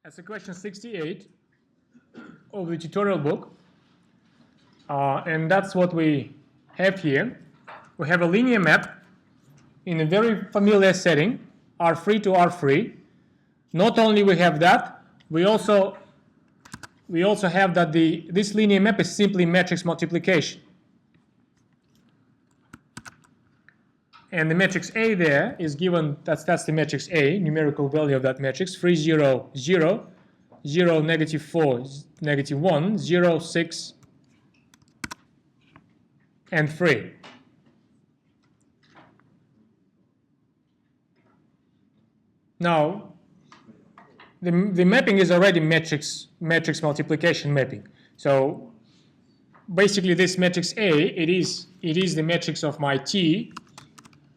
That's a question 68 of the tutorial book. And that's what we have here. We have a linear map in a very familiar setting, R3 to R3. Not only we have that, we also have that this linear map is simply matrix multiplication. And the matrix A there is given, that's the matrix A, numerical value of that matrix, 3, 0, 0, 0, negative 4, negative 1, 0, 6, and 3. Now, the mapping is already matrix multiplication mapping. So basically this matrix A, it is the matrix of my T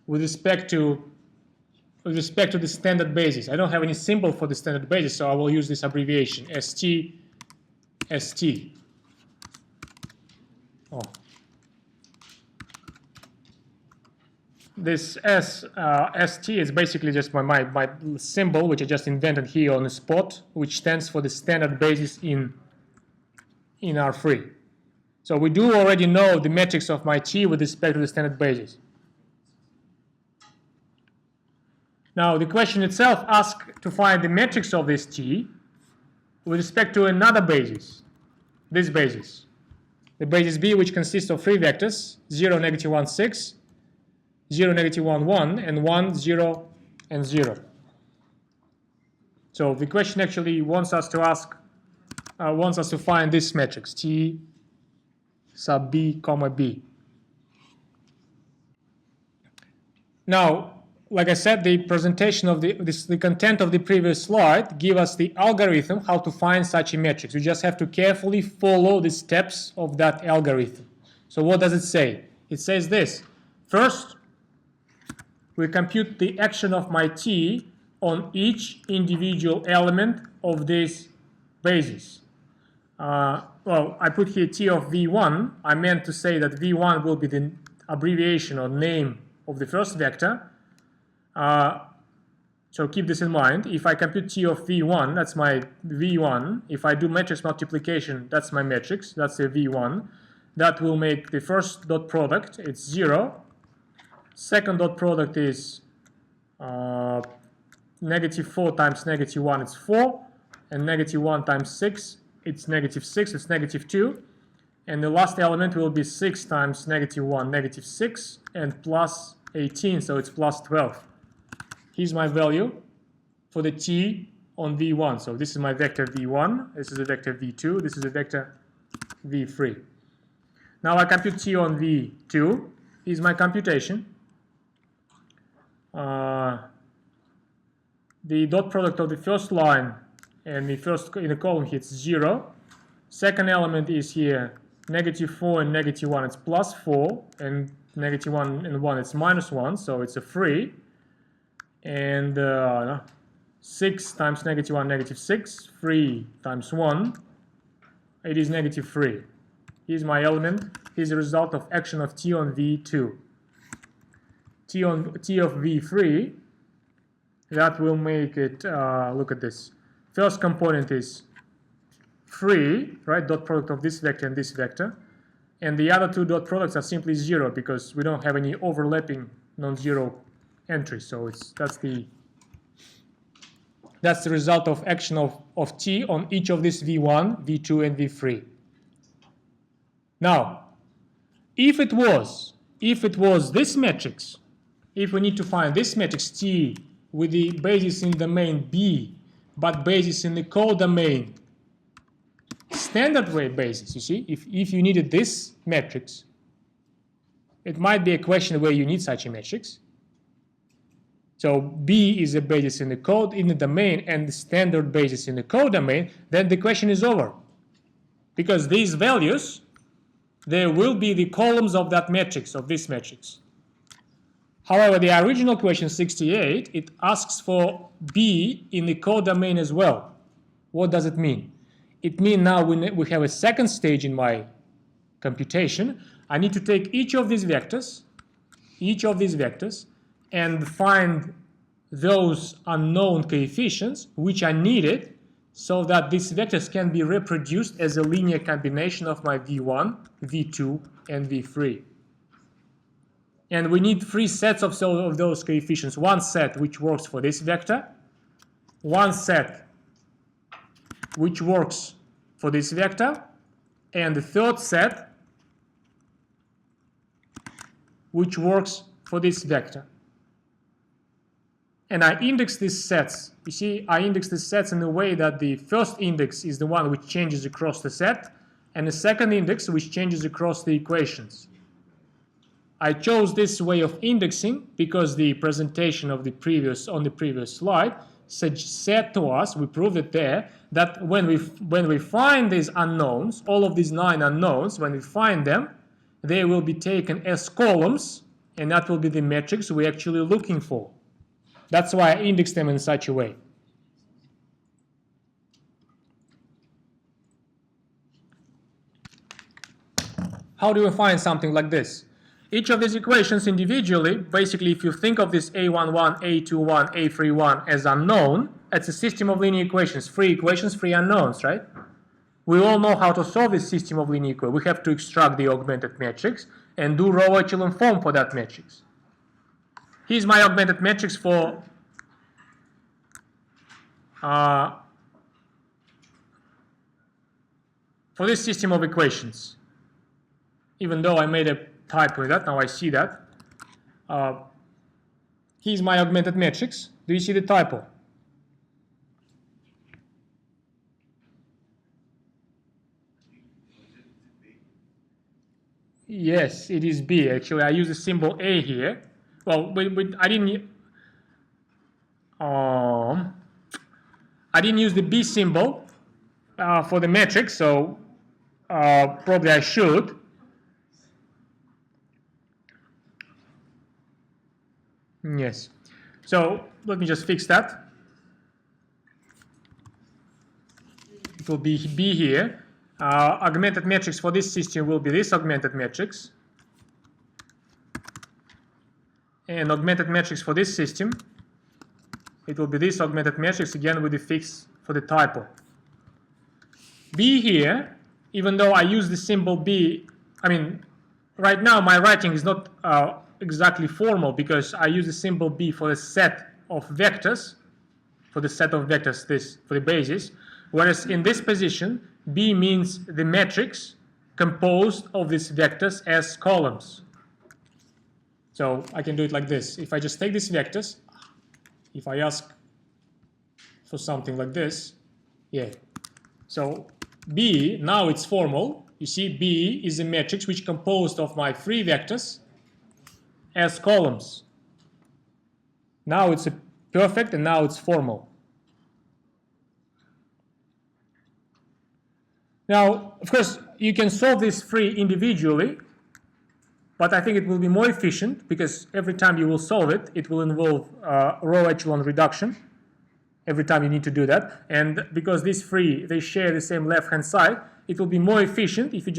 with respect to the standard basis. I don't have any symbol for the standard basis, so I will use this abbreviation, ST. This ST is basically just my symbol, which I just invented here on the spot, which stands for the standard basis in R3. So we do already know the matrix of my T with respect to the standard basis. Now the question itself asks to find the matrix of this T with respect to another basis, this basis. The basis B, which consists of 3 vectors, 0, negative 1, 6, 0, negative 1, 1, and 1, 0, and 0. So the question actually wants us to find this matrix, T sub B, comma B. Now, like I said, the presentation of the content of the previous slide give us the algorithm how to find such a matrix. You just have to carefully follow the steps of that algorithm. So what does it say? It says this. First, we compute the action of my T on each individual element of this basis. Well, I put here T of V1. I meant to say that V1 will be the abbreviation or name of the first vector. So keep this in mind. If I compute T of V1, that's my V1. If I do matrix multiplication, that's my matrix. That's the V1. That will make the first dot product, it's 0. Second dot product is negative 4 times negative 1, it's 4. And negative 1 times 6, it's negative 6, it's negative 2. And the last element will be 6 times negative 1, negative 6, and plus 18, so it's plus 12. Here's my value for the T on V1. So this is my vector V1, this is a vector V2, this is a vector V3. Now I compute T on V2. Here's my computation. The dot product of the first line and the first in the column here, it's 0. Second element is here negative 4 and negative 1, it's plus 4, and negative 1 and 1, it's minus 1, so it's a 3. And 6 times negative 1, negative 6, 3 times 1, it is negative 3. Here's my element. Here's the result of action of T on V2. T of V3, that will make it, look at this. First component is 3, right, dot product of this vector and this vector. And the other two dot products are simply 0 because we don't have any overlapping non-zero entries. So that's the result of action of T on each of these V1, V2, and V3. Now, if it was this matrix, if we need to find this matrix T with the basis in domain B, but basis in the codomain standard way basis, you see, if you needed this matrix, it might be a question where you need such a matrix. So B is a basis in the code in the domain and the standard basis in the codomain, then the question is over. Because these values, there will be the columns of that matrix, of this matrix. However, the original question 68, it asks for B in the codomain as well. What does it mean? It means now we have a second stage in my computation. I need to take each of these vectors, and find those unknown coefficients which are needed so that these vectors can be reproduced as a linear combination of my v1, v2, and v3. And we need 3 sets of those coefficients. One set which works for this vector, one set which works for this vector, and the third set which works for this vector. And I index these sets. You see, I index these sets in a way that the first index is the one which changes across the set, and the second index which changes across the equations. I chose this way of indexing because the presentation of the previous slide said to us, we proved it there, that when we find these unknowns, all of these 9 unknowns, when we find them, they will be taken as columns, and that will be the metrics we're actually looking for. That's why I index them in such a way. How do we find something like this? Each of these equations individually, basically if you think of this A11, A21, A31 as unknown, it's a system of linear equations, 3 equations, 3 unknowns, right? We all know how to solve this system of linear equations. We have to extract the augmented matrix and do row echelon form for that matrix. Here's my augmented matrix for this system of equations. Even though I made a typo with that, now I see that. Here's my augmented matrix. Do you see the typo? Yes, it is B. Actually, I use the symbol A here. Well, I didn't use the B symbol for the matrix, so probably I should. Yes. So let me just fix that. It will be B here. Augmented matrix for this system will be this augmented matrix. And augmented matrix for this system, it will be this augmented matrix again with the fix for the typo. B here, even though I use the symbol B, I mean, right now my writing is not exactly formal because I use the symbol B for the set of vectors, for the basis, whereas in this position, B means the matrix composed of these vectors as columns. So I can do it like this. If I just take these vectors, if I ask for something like this, yeah. So B, now it's formal. You see, B is a matrix which is composed of my 3 vectors as columns. Now it's perfect and now it's formal. Now, of course, you can solve these 3 individually, but I think it will be more efficient because every time you will solve it, it will involve row echelon reduction. Every time you need to do that. And because these 3, they share the same left-hand side, it will be more efficient if you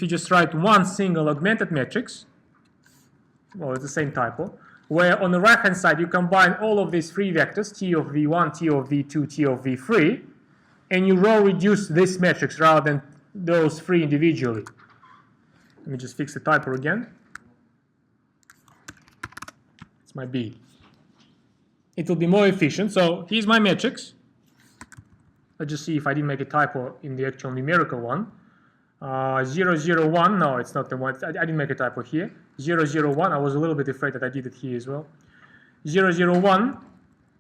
just write one single augmented matrix. Well, it's the same typo. Where on the right-hand side, you combine all of these 3 vectors, T of V1, T of V2, T of V3, and you row reduce this matrix rather than those 3 individually. Let me just fix the typo again. It's my B. It will be more efficient. So here's my matrix. Let's just see if I didn't make a typo in the actual numerical one. 0, 0, 1, no, it's not the one. I didn't make a typo here. 0, 0, 1, I was a little bit afraid that I did it here as well. 0, 0, 1,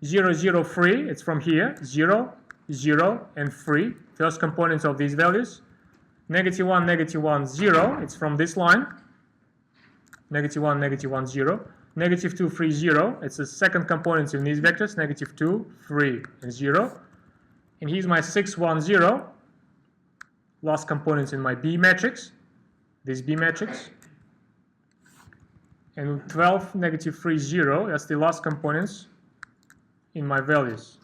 0, 0, 3, it's from here. 0, 0, and 3, first components of these values. Negative 1, negative 1, 0, it's from this line. Negative 1, negative 1, 0. Negative 2, 3, 0, it's the second components in these vectors. Negative 2, 3, and 0. And here's my 6, 1, 0. Last components in my B matrix, this B matrix. And 12, negative 3, 0, that's the last components in my values.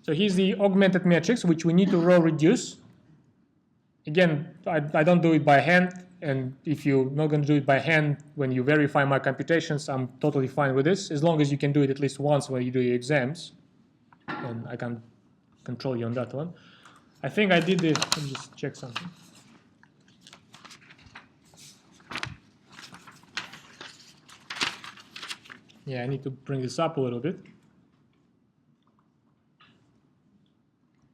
So here's the augmented matrix, which we need to row reduce. Again, I don't do it by hand, and if you're not going to do it by hand when you verify my computations, I'm totally fine with this, as long as you can do it at least once when you do your exams. And I can control you on that one. I think I did this. Let me just check something. Yeah, I need to bring this up a little bit.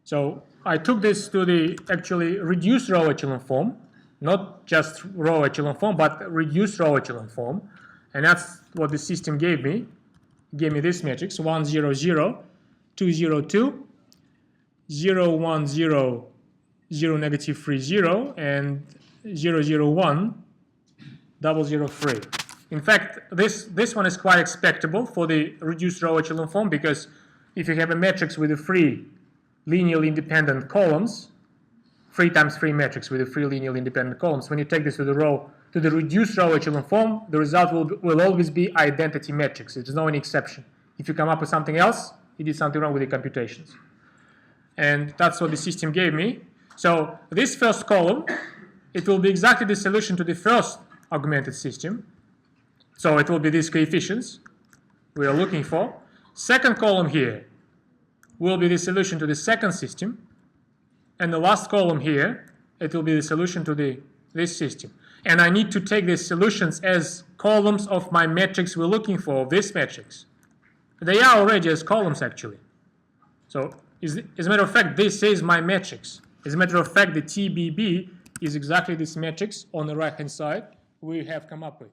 So I took this to the actually reduced row echelon form, not just row echelon form, but reduced row echelon form. And that's what the system gave me. It gave me this matrix: 1, 0, 0, 2, 0, 2, 0, 1, 0, 0, negative 3, 0, and 0, 0, 1, 0, 0, 3. In fact, this one is quite expectable for the reduced row echelon form, because if you have a matrix with a 3 linearly independent columns, 3 times 3 matrix with a 3 linearly independent columns, when you take this to the reduced row echelon form, the result will always be identity matrix. There's no any exception. If you come up with something else, you did something wrong with the computations. And that's what the system gave me. So this first column, it will be exactly the solution to the first augmented system. So it will be these coefficients we are looking for. Second column here will be the solution to the second system. And the last column here, it will be the solution to this system. And I need to take these solutions as columns of my matrix we're looking for, this matrix. They are already as columns, actually. So as a matter of fact, this is my matrix. As a matter of fact, the TBB is exactly this matrix on the right-hand side we have come up with.